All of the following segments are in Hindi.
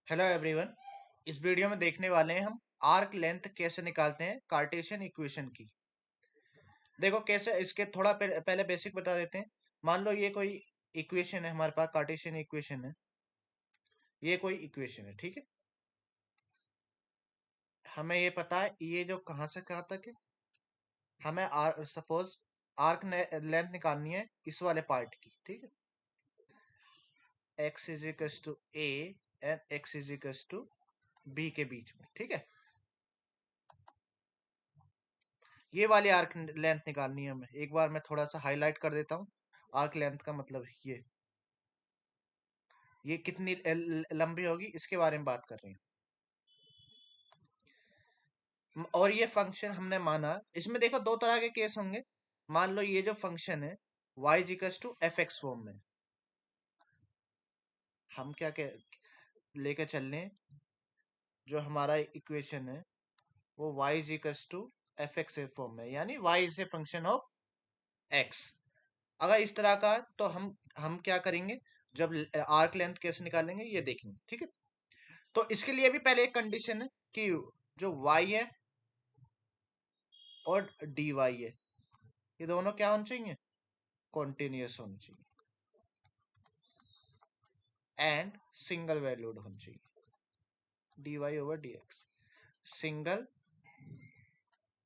Hello everyone. इस वीडियो में देखने वाले हैं हम आर्क लेंथ कैसे निकालते हैं कार्टेशियन इक्वेशन की। देखो कैसे, इसके थोड़ा पहले बेसिक बता देते हैं। मान लो ये कोई इक्वेशन है, हमारे पास कार्टेशियन इक्वेशन है। ये कोई इक्वेशन है, ठीक है। हमें ये पता है ये जो कहाँ से कहाँ तक है। हमें सपोज आर्क लेंथ निकालनी है इस वाले पार्ट की, ठीक है। X is equals to a and x is equals to b के बीच में, ठीक है। ये वाली आर्क लेंथ निकालनी है हमें। एक बार मैं थोड़ा सा हाईलाइट कर देता हूँ। आर्क लेंथ का मतलब ये कितनी लंबी होगी इसके बारे में बात कर रहे हैं। और ये फंक्शन हमने माना, इसमें देखो दो तरह के केस होंगे। मान लो ये जो फंक्शन है y equals to f x form में, हम क्या लेके चल रहे हैं। जो हमारा इक्वेशन है वो y equals to f x form में, यानी y is a function of x। अगर इस तरह का तो हम क्या करेंगे, जब आर्क लेंथ कैसे निकालेंगे ये देखेंगे, ठीक है। तो इसके लिए भी पहले एक कंडीशन है कि जो y है और dy है, ये दोनों क्या होने चाहिए, कॉन्टिन्यूस होने चाहिए एंड सिंगल वैल्यूड होने चाहिए। dy over dx single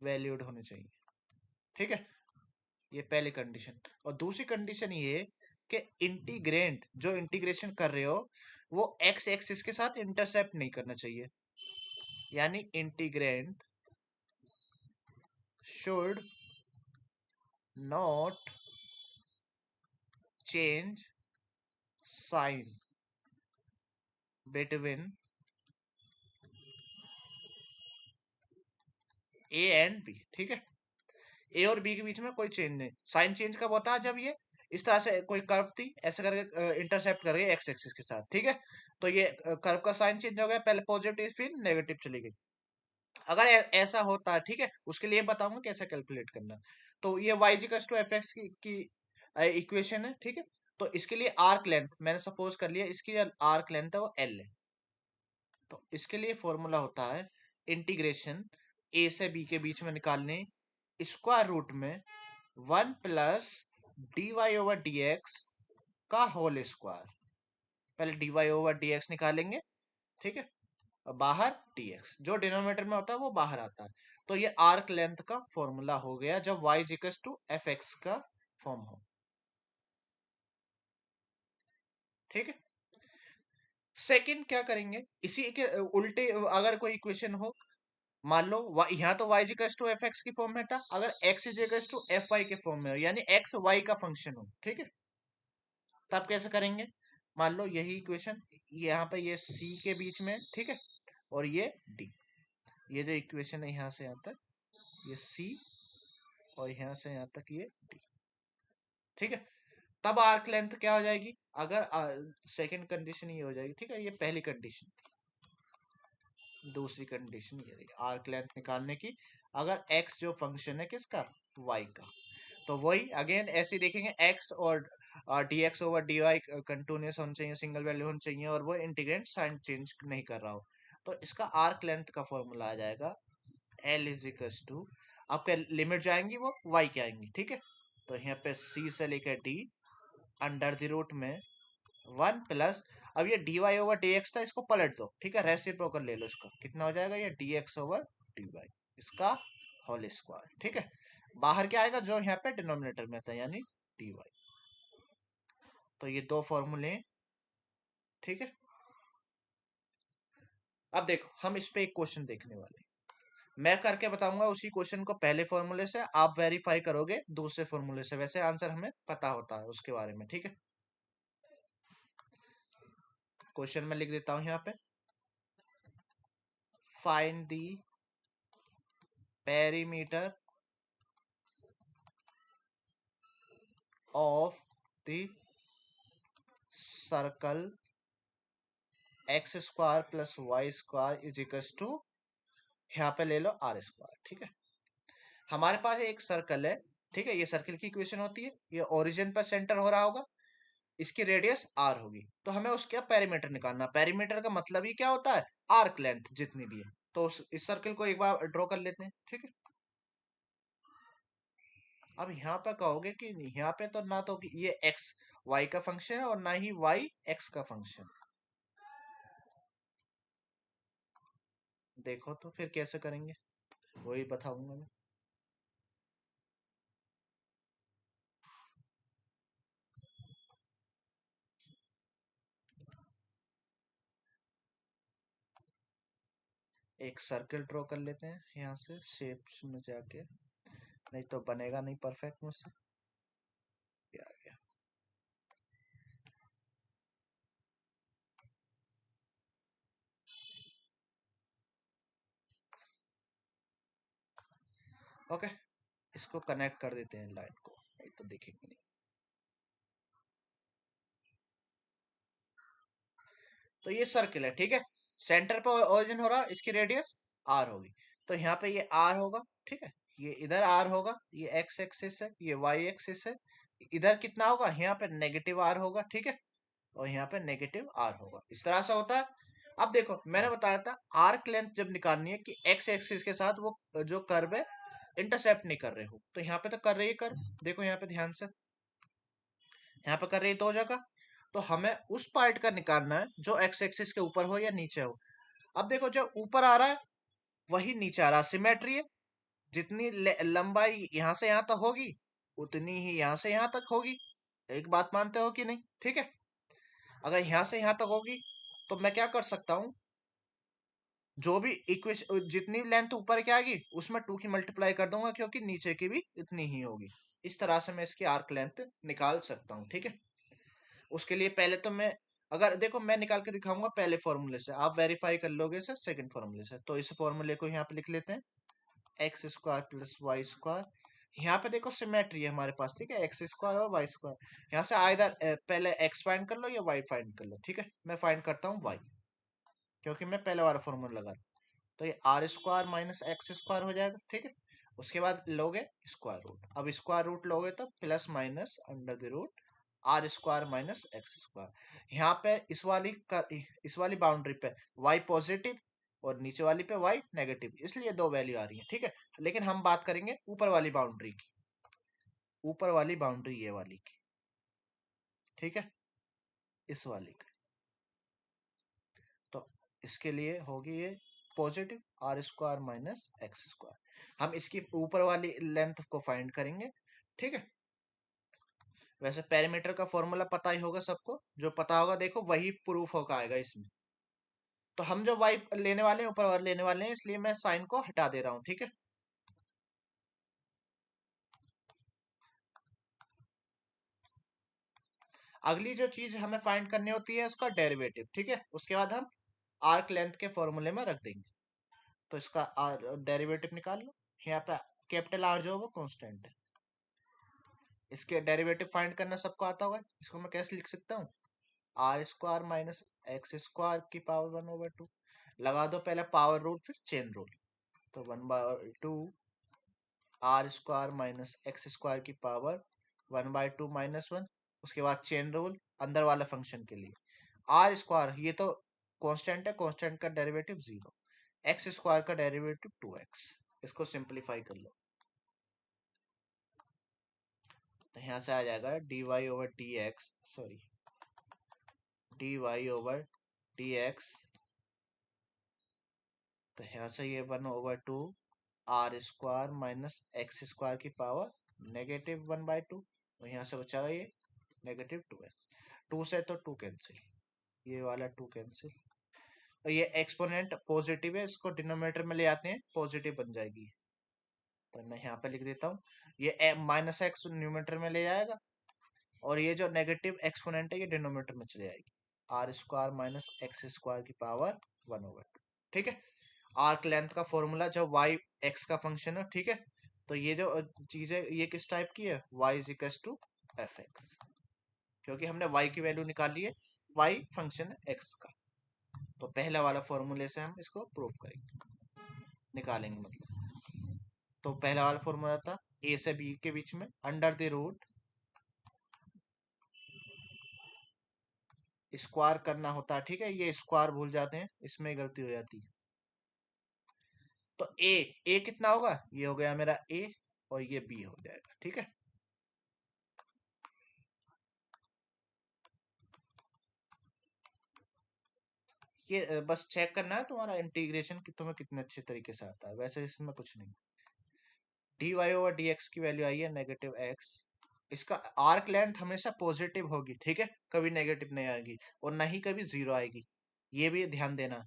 valued होने चाहिए, ठीक है। ये पहली कंडीशन। और दूसरी कंडीशन ये है कि इंटीग्रेंड जो इंटीग्रेशन कर रहे हो वो एक्स एक्सिस के साथ इंटरसेप्ट नहीं करना चाहिए, यानी integrand should not change sign between a and b, ठीक है। ए और बी के बीच में कोई चेंज नहीं। साइन चेंज कब होता है, जब ये इस तरह से कोई कर्व थी ऐसे करके इंटरसेप्ट कर गई एक्स एक्सिस के साथ, ठीक है। तो ये कर्व का साइन चेंज हो गया, पहले पॉजिटिव फिर नेगेटिव चली गई। अगर ऐसा होता है, ठीक है, उसके लिए बताऊंगा कैसे कैलकुलेट करना। तो ये y equals to f x की इक्वेशन है, ठीक है। तो इसके लिए आर्क लेंथ मैंने सपोज कर लिया, इसकी आर्क लेंथ है वो एल है। तो इसके लिए फॉर्मूला होता है इंटीग्रेशन ए से बी के बीच में निकालने स्क्वायर रूट में 1 plus d y over d x का होल स्क्वायर। पहले d y over d x निकालेंगे, ठीक है। और बाहर dx जो डिनोमिनेटर में होता है वो बाहर आता है। तो ये आर्क लेंथ का फॉर्मूला हो गया जब y equals to f x का फॉर्म हो, ठीक है। सेकंड क्या करेंगे, इसी के उल्टे अगर कोई इक्वेशन हो, मान लो यहाँ तो y equals to f x की फॉर्म में था, अगर x equals to f y के फॉर्म में हो, यानी x y का फंक्शन हो, ठीक है। तब कैसे करेंगे, मान लो यही इक्वेशन यहाँ पे ये c के बीच में, ठीक है, और ये d। ये जो इक्वेशन है यहाँ से यहाँ तक ये c और यहाँ से यहाँ तक ये d, ठीक है। तब आर्क लेंथ क्या हो जाएगी, अगर सेकंड कंडीशन ये हो जाएगी, ठीक है। ये पहली कंडीशन थी। दूसरी कंडीशन ये रही आर्क लेंथ निकालने की, अगर x जो फंक्शन है किसका, y का। तो वही अगेन ऐसे ही देखेंगे, x और dx ओवर dy कंटिन्यूअस होना चाहिए, सिंगल वैल्यू होनी चाहिए, और वो इंटीग्रेंट साइन चेंज नहीं कर रहा हो। तो इसका आर्क लेंथ का फॉर्मूला आ जाएगा L इज इक्वल्स टू, आपके लिमिट जाएंगी वो y के आएंगी, ठीक है। तो यहाँ पे c से लेकर d अंडर द रूट में 1 प्लस, अब ये dy ओवर dx था, इसको पलट दो, ठीक है, रेसिप्रोकल ले लो इसका, कितना हो जाएगा ये dx ओवर dy इसका होल स्क्वायर, ठीक है। बाहर क्या आएगा, जो यहाँ पे डिनोमिनेटर में था, यानी dy। तो ये दो फॉर्मूले, ठीक है। अब देखो हम इस पे एक क्वेश्चन देखने वाले हैं। मैं करके बताऊंगा उसी क्वेश्चन को, पहले फॉर्मूले से आप वेरीफाई करोगे दूसरे फॉर्मूले से, वैसे आंसर हमें पता होता है उसके बारे में, ठीक है। क्वेश्चन में लिख देता हूं यहाँ पे, find the perimeter of the circle x square plus y square is equal to, यहाँ पे ले लो आर स्क्वायर, ठीक है। हमारे पास एक सर्कल है, ठीक है। ये सर्कल की इक्वेशन होती है, ये ओरिजिन पर सेंटर हो रहा होगा, इसकी रेडियस आर होगी, तो हमें उसका पेरीमीटर निकालना। पेरीमीटर का मतलब ही क्या होता है, आर्क लेंथ जितनी भी है। तो इस सर्कल को एक बार ड्रॉ कर लेते हैं, ठीक है। अब यहाँ पे कहोगे कि यहाँ पे तो ना तो कि ये एक्स वाई का फंक्शन है और ना ही वाई एक्स का फंक्शन। देखो तो फिर कैसे करेंगे, वही बताऊंगा मैं। एक सर्कल ड्रॉ कर लेते हैं यहाँ से शेप्स में जाके, नहीं तो बनेगा नहीं परफेक्ट मुझसे। ये आ गया। ओके, इसको कनेक्ट कर देते हैं लाइन को, नहीं तो दिखेंगे नहीं। तो ये सर्कल है, ठीक है। सेंटर पे ओरिजिन हो रहा, इसकी रेडियस आर होगी। तो यहाँ पे ये आर होगा, ठीक है। ये इधर आर होगा, ये एक्स एक्सिस है, ये वाई एक्सिस है। इधर कितना होगा, यहाँ पे नेगेटिव आर होगा, ठीक है। और यहाँ पे नेगेटिव आर होगा, इस तरह से होता है। अब देखो मैंने बताया था आर्क लेंथ जब निकालनी है कि एक्स एक्सिस के साथ वो जो कर्व है इंटरसेप्ट नहीं कर रहे हो, तो यहाँ पे तो कर रही है कर्व। देखो यहाँ पे ध्यान से, यहाँ पे कर रही है दो जगह। तो हमें उस पार्ट का निकालना है जो एक्स एक्सिस के ऊपर हो या नीचे हो। अब देखो जो ऊपर आ रहा है वही नीचे आ रहा है, सिमेट्री है। जितनी लंबाई यहाँ से यहाँ तक होगी उतनी ही यहाँ से यहाँ तक होगी। एक बात मानते हो कि नहीं, ठीक है। अगर यहाँ से यहाँ तक होगी तो मैं क्या कर सकता हूँ, जो भी इक्वेशन जितनी लेंथ ऊपर की आएगी उसमें 2 की मल्टीप्लाई कर दूंगा, क्योंकि नीचे की भी इतनी ही होगी। इस तरह से मैं इसकी आर्क लेंथ निकाल सकता हूँ, ठीक है। उसके लिए पहले तो मैं, अगर देखो मैं निकाल के दिखाऊंगा पहले फॉर्मूले से, आप वेरीफाई कर लोगे इसे सेकंड फॉर्मूले से। तो इस फॉर्मूले को यहाँ पे लिख लेते हैं, x square plus y square. यहाँ पे देखो सिमेट्री है हमारे पास, ठीक है, एक्स स्क्वायर और वाई स्क्वायर। यहाँ से आइदर पहले एक्स फाइंड कर लो या वाई फाइंड कर लो, ठीक है। मैं फाइंड करता हूँ वाई, क्योंकि मैं पहले वाला फॉर्मूला लगा। तो ये r square minus x square हो जाएगा, ठीक है। उसके बाद लोगे स्क्वायर रूट, अब स्क्वायर रूट लोगे तो plus minus under the root r square minus x square. यहाँ पे इस वाली बाउंड्री पे y पॉजिटिव और नीचे वाली पे y नेगेटिव, इसलिए दो वैल्यू आ रही है, ठीक है। लेकिन हम बात करेंगे ऊपर वाली बाउंड्री की, ऊपर वाली बाउंड्री ये वाली की, ठीक है, इस वाली की। तो इसके लिए होगी ये positive r square minus x square. हम इसकी ऊपर वाली लेंथ को फाइंड करेंगे, ठीक है। वैसे पेरीमीटर का फॉर्मूला पता ही होगा सबको, जो पता होगा देखो वही प्रूफ होगा आएगा इसमें। तो हम जो वाई लेने वाले हैं ऊपर वाले लेने वाले हैं, इसलिए मैं साइन को हटा दे रहा हूं, ठीक है। अगली जो चीज हमें फाइंड करनी होती है उसका डेरिवेटिव, ठीक है। उसके बाद हम आर्क लेंथ के फॉर्मूले में रख देंगे। तो इसका डेरिवेटिव निकाल लो। यहाँ पे कैपिटल आर जो है वो कांस्टेंट है। इसके डेरिवेटिव फाइंड करना सबको आता होगा, इसको मैं कैसे लिख सकता हूँ, r square minus x square की पावर 1/2। लगा दो पहले पावर रूल फिर चेन रूल। तो 1/2 r square minus x square की पावर 1/2 -1। उसके बाद चेन रूल अंदर वाला फंक्शन के लिए, आर स्क्वायर ये तो कांस्टेंट है, कांस्टेंट का डेरिवेटिव 0, एक्स स्क्वायर का डेरिवेटिव 2x। इसको सिंपलीफाई कर लो, तो यहाँ से आ जाएगा d y over d x, sorry d y over d x. तो यहाँ से ये 1/2 r square minus x square की पावर -1/2। और यहाँ से बचा ये -2x। 2 से तो 2 कैंसिल, ये वाला 2 कैंसिल। और ये एक्सपोनेंट पॉजिटिव है, इसको डिनोमिनेटर में ले आते हैं, पॉजिटिव बन जाएगी। तो मैं यहाँ पे लिख देता हूँ, ये माइनस एक्स न्यूमिनेटर में ले जाएगा और ये जो नेगेटिव एक्सपोनेंट है ये डिनोमिनेटर में चले जाएगी। R square minus x square की पावर 1/2, ठीक है। आर्क लेंथ का फॉर्मूला जब y x का फंक्शन है, ठीक है। तो ये जो चीज है ये किस टाइप की है, y is equal to f x, क्योंकि हमने y की वैल्यू निकाली है, y फंक्शन है x का। तो पहला वाला फॉर्मूले से हम इसको प्रूव करेंगे, निकालेंगे मतलब। तो पहला वाला फॉर्मूला था a से b के बीच में अंडर द रूट स्क्वायर करना होता है, ठीक है, ये स्क्वायर भूल जाते हैं, इसमें गलती हो जाती है। तो ए कितना होगा, ये हो गया मेरा ए और ये बी हो जाएगा, ठीक है। ये बस चेक करना है तुम्हारा इंटीग्रेशन कि तुम्हें कितने अच्छे तरीके से आता है, वैसे इसमें कुछ नहीं। D y over d x की वैल्यू आई है नेगेटिव एक्स। इसका आर्क लेंथ हमेशा पॉजिटिव होगी, ठीक है, कभी नेगेटिव नहीं आएगी और ना ही कभी जीरो आएगी, ये भी ध्यान देना।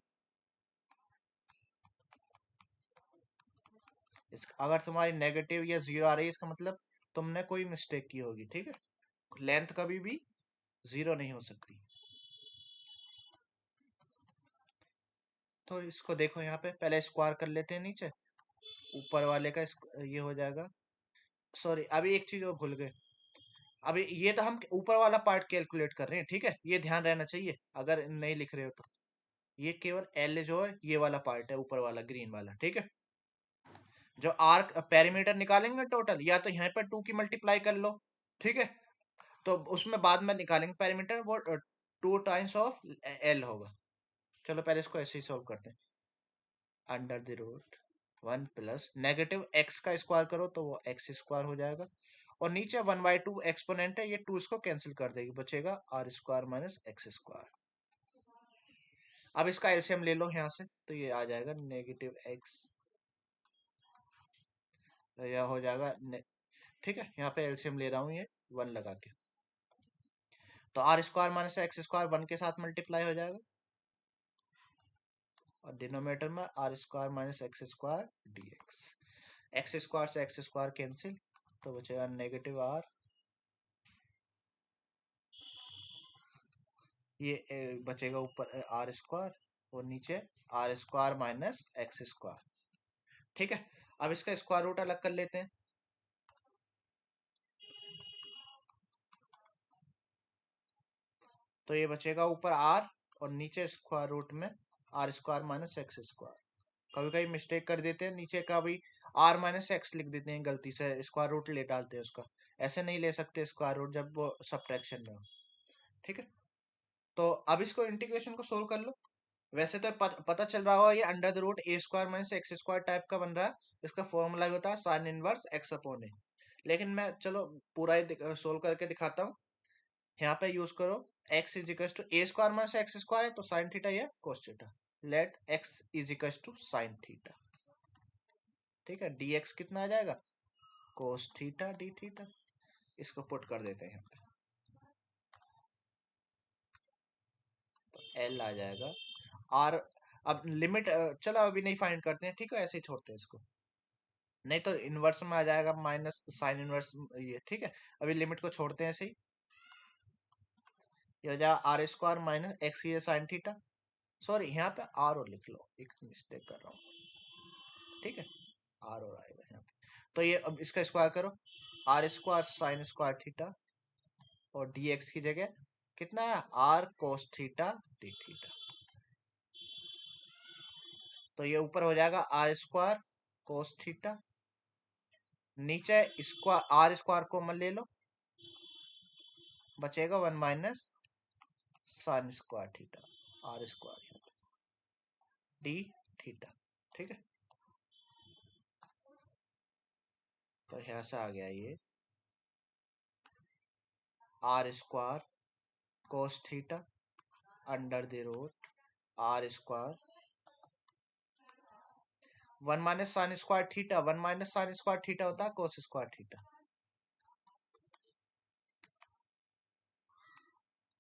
अगर तुम्हारी नेगेटिव या जीरो आ रही है इसका मतलब तुमने कोई मिस्टेक की होगी, ठीक है। लेंथ कभी भी जीरो नहीं हो सकती। तो इसको देखो यहाँ पे पहले स्क्वायर कर लेते हैं नीचे, ऊपर वाले का ये हो जाएगा। सॉरी अभी एक चीज और भूल गए, अभी ये तो हम ऊपर वाला पार्ट कैलकुलेट कर रहे हैं, ठीक है, ये ध्यान रहना चाहिए अगर नहीं लिख रहे हो तो। ये केवल एल जो है ये वाला पार्ट है, ऊपर वाला ग्रीन वाला, ठीक है। जो आर्क पेरीमीटर निकालेंगे टोटल, या तो यहाँ पर 2 की मल्टीप्लाई कर लो, ठीक है, तो उसमें बाद में निकालेंगे पेरीमीटर, वो 2 टाइम्स ऑफ एल होगा। चलो पहले इसको ऐसे ही सोल्व करते हैं। Under the root 1 plus negative x का स्क्वायर करो तो वो एक्स स्क्वायर हो जाएगा, और नीचे 1/2 एक्सपोनेंट है, ये 2 इसको कैंसिल कर देगी, बचेगा r square minus x square. अब इसका एलसीएम ले लो यहाँ से, तो ये आ जाएगा नेगेटिव एक्स, यह हो जाएगा ठीक है, यहाँ पे एलसीएम ले रहा हूँ ये 1 लगा के, तो r square minus x square 1 के साथ मल्टीप्लाई हो जाएगा, और डिनोमिनेटर में r square minus x square d x. X square से एक्स स्क्वायर कैंसिल, तो बचेगा नेगेटिव आर, ये बचेगा ऊपर आर स्क्वायर और नीचे r square minus x square, ठीक है। अब इसका स्क्वायर रूट अलग कर लेते हैं, तो ये बचेगा ऊपर आर और नीचे स्क्वायर रूट में r square minus x square. कभी कभी मिस्टेक कर देते हैं, नीचे का भी आर माइनस एक्स लिख देते हैं गलती से, स्क्वायर रूट ले डालते हैं उसका, ऐसे नहीं ले सकते स्क्वायर रूट जब वो सब्ट्रैक्शन में हो, ठीक है। तो अब इसको इंटीग्रेशन को सोल्व कर लो। वैसे तो पता चल रहा होगा ये under the root a square minus x square type का बन रहा है, इसका फॉर्मूला होता है sine inverse x upon a, लेकिन मैं चलो पूरा ही सोल्व करके दिखाता हूँ। यहाँ पे यूज करो x is equal to a square minus x square है तो साइन थीटा या cos theta, let x is equal to sine theta, ठीक है। dx कितना आ जाएगा, कोस थीटा डी थीटा, इसको पुट कर देते हैं यहाँ पे, तो l आ जाएगा r। अब लिमिट चलो अभी नहीं फाइंड करते हैं, ठीक है, ऐसे ही छोड़ते हैं इसको, नहीं तो इनवर्स में आ जाएगा माइनस साइन इनवर्स ये, ठीक है। अभी लिमिट को छोड़ते हैं ऐसे ही, ये हो जाएगा आर स्क्वायर माइनस एक्स ये साइन थीटा, सॉरी यहाँ पे आर और लिख लो, एक मिस्टेक कर रहा हूँ, ठीक है, आर और आएगा यहाँ पे। तो ये अब इसका स्क्वायर करो, r square sine square theta और डी एक्स की जगह कितना है r cos theta d theta, तो ये ऊपर हो जाएगा आर स्क्वायर कोस थीटा, नीचे स्क्वायर आर स्क्वायर को ले लो, बचेगा 1 minus sine square theta r square d theta, ठीक है। तो यहाँ से आ गया ये r square cos theta under the root r square 1 minus sine square theta, 1 minus sine square theta होता है cos square theta,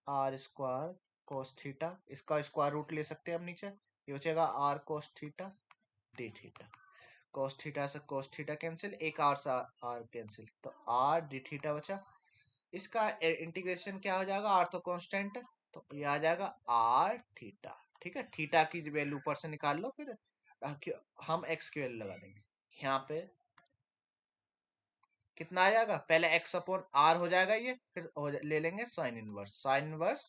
r square cos theta, इसका स्क्वायर रूट ले सकते हैं हम नीचे, ये बचेगा r cos theta d theta, cos theta से कोस थीटा कैंसिल, एक आर से आर कैंसिल, तो आर डी थीटा बचा। इसका इंटीग्रेशन क्या हो जाएगा, आर तो कांस्टेंट है तो ये आ जाएगा आर थीटा, ठीक है। थीटा की वैल्यू ऊपर से निकाल लो, फिर हम एक्स की वैल्यू लगा देंगे यहाँ पे, कितना आ जाएगा, पहले एक्स अपॉन आर हो जाएगा ये, फिर ले लेंगे sine inverse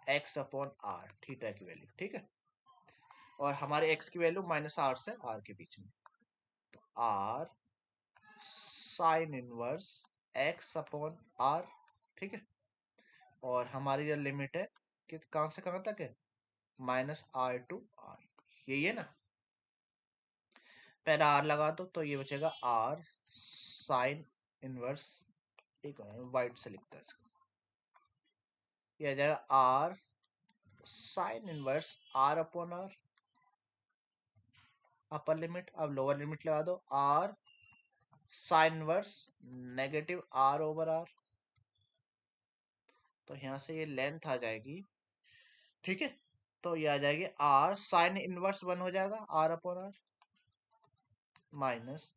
x upon r theta की वैल्यू, ठीक है। और हमारे एक्स की वैल्यू माइनस आर से आर के बीच में, तो r sine inverse x upon r, ठीक है। और हमारी जो लिमिट है कहां से कहां तक है, माइनस आर टू आर, यही है ना। पहला आर लगा दो तो ये बचेगा आर साइन इनवर्स, एक वाइट से लिखता है इसको, ये आ जाएगा r sine inverse r upon r, upper limit. अब लोअर लिमिट लगा दो, r sine inverse negative r over r, तो यहां से ये लेंथ आ जाएगी, ठीक है। तो ये आ जाएगी आर साइन इनवर्स 1 हो जाएगा r upon r, minus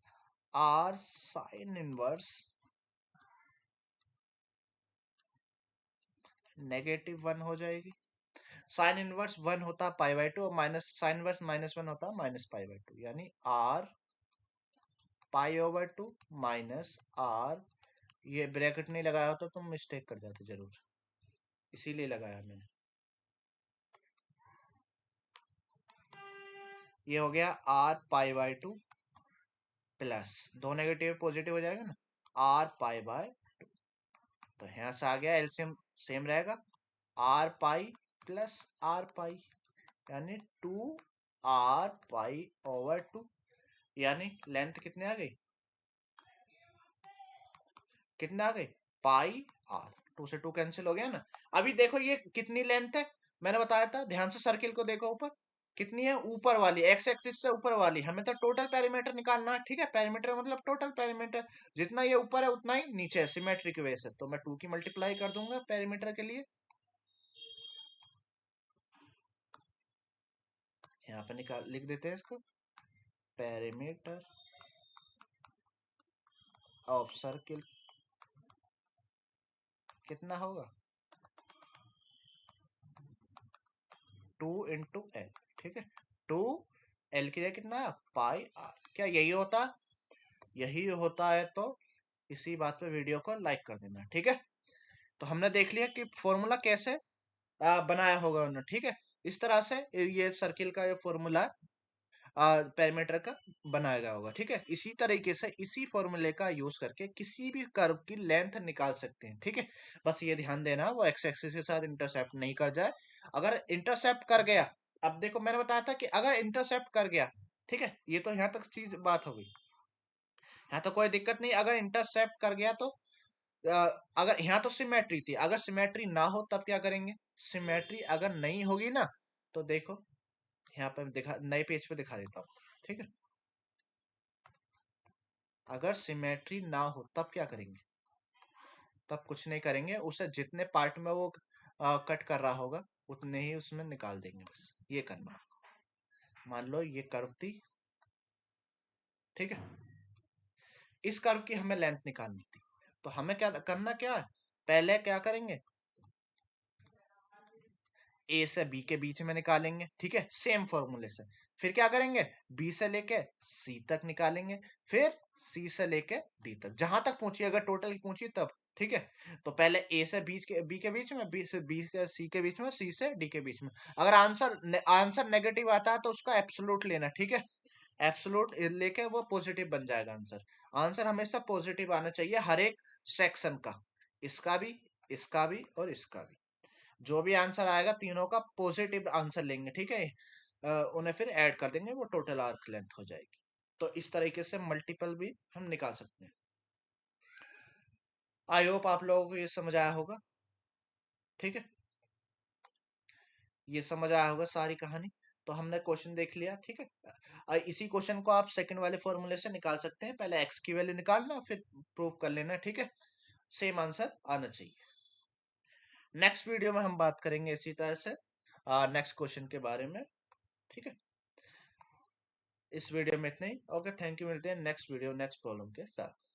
r sine inverse negative 1 हो जाएगी। साइन इनवर्स 1 होता पाई बाई टू, और माइनस साइन इनवर्स -1 होता माइनस पाई बाई टू, यानी r pi over two minus r, ये ब्रैकेट नहीं लगाया होता तो मिस्टेक कर जाते जरूर, इसीलिए लगाया मैंने। ये हो गया r pi by two plus, दो नेगेटिव पॉजिटिव हो जाएगा ना, आर पाई बाय टू, तो यहां से आ गया एलसीएम सेम रहेगा, आर पाई प्लस आर पाई, यानी 2r पाई/2, यानी लेंथ कितने आ गई, कितने आ गई, पाई आर, 2 से 2 कैंसिल हो गया ना। अभी देखो ये कितनी लेंथ है, मैंने बताया था, ध्यान से सर्किल को देखो ऊपर कितनी है, ऊपर वाली एक्स एक्सिस से ऊपर वाली, हमें तो टोटल पेरीमीटर निकालना है, ठीक है। पेरीमीटर मतलब टोटल पेरीमीटर, जितना ये ऊपर है उतना ही नीचे है, सिमेट्री की वजह से, तो मैं 2 की मल्टीप्लाई कर दूंगा पेरीमीटर के लिए, यहाँ पे निकाल लिख देते हैं इसको, पेरीमीटर ऑफ सर्किल कितना होगा, 2 इंटू एल, ठीक है। 2 एल की जगह कितना है, पाई आर, क्या यही होता, यही होता है तो इसी बात पे वीडियो को लाइक कर देना, ठीक है। तो हमने देख लिया कि फॉर्मूला कैसे बनाया होगा उन्होंने, ठीक है। इस तरह से ये सर्किल का ये फॉर्मूला पैरामीटर का बनाया गया होगा, ठीक है। इसी तरीके से इसी फॉर्मूले का यूज करके किसी भी कर्व की लेंथ निकाल सकते हैं, ठीक है। बस ये ध्यान देना वो एक्स एक्सिस के साथ इंटरसेप्ट नहीं कर जाए, अगर इंटरसेप्ट कर गया, अब देखो मैंने बताया था कि अगर इंटरसेप्ट कर गया, ठीक है, ये तो यहाँ तक चीज बात हो गई, यहाँ तो कोई दिक्कत नहीं, अगर इंटरसेप्ट कर गया तो अगर यहाँ तो सिमेट्री थी, अगर सिमेट्री ना हो तब क्या करेंगे, सिमेट्री अगर नहीं होगी ना, तो देखो यहाँ पे दिखा, नए पेज पे दिखा देता हूँ, ठीक है। अगर सिमेट्री ना हो तब क्या करेंगे, तब कुछ नहीं करेंगे, उसे जितने पार्ट में वो कट कर रहा होगा उतने ही उसमें निकाल देंगे, बस ये करना। मान लो ये कर्व थी, ठीक है, इस कर्व की हमें लेंथ निकालनी थी, तो हमें क्या करना, क्या है, पहले क्या करेंगे, ए से बी के बीच में निकालेंगे, ठीक है, सेम फॉर्मूले से। फिर क्या करेंगे, बी से लेके सी तक निकालेंगे, फिर सी से लेके डी तक, जहां तक पहुंची, अगर टोटल पहुंची तब, ठीक है। तो पहले ए से बी के बीच में, बी से बी के सी के बीच में, सी से डी के बीच में। अगर आंसर नेगेटिव आता है तो उसका एब्सोल्यूट लेना, ठीक है। एब्सोल्यूट लेके वो पॉजिटिव बन जाएगा आंसर। आंसर हमेशा पॉजिटिव आना चाहिए हर एक सेक्शन का, इसका भी, इसका भी और इसका भी, जो भी आंसर आएगा तीनों का पॉजिटिव आंसर लेंगे, ठीक है। उन्हें फिर ऐड कर देंगे, वो टोटल आर्क लेंथ हो जाएगी। तो इस तरीके से मल्टीपल भी हम निकाल सकते हैं। आई होप आप लोगों को ये समझ आया होगा, ठीक है, ये समझ आया होगा सारी कहानी। तो हमने क्वेश्चन देख लिया, ठीक है। इसी क्वेश्चन को आप सेकंड वाले फॉर्मूले से निकाल सकते हैं, पहले एक्स की वैल्यू निकालना फिर प्रूव कर लेना, ठीक है, सेम आंसर आना चाहिए। नेक्स्ट वीडियो में हम बात करेंगे इसी तरह से नेक्स्ट क्वेश्चन के बारे में, ठीक है। इस वीडियो में इतना ही, ओके, थैंक यू, मिलते हैं नेक्स्ट वीडियो नेक्स्ट प्रॉब्लम के साथ।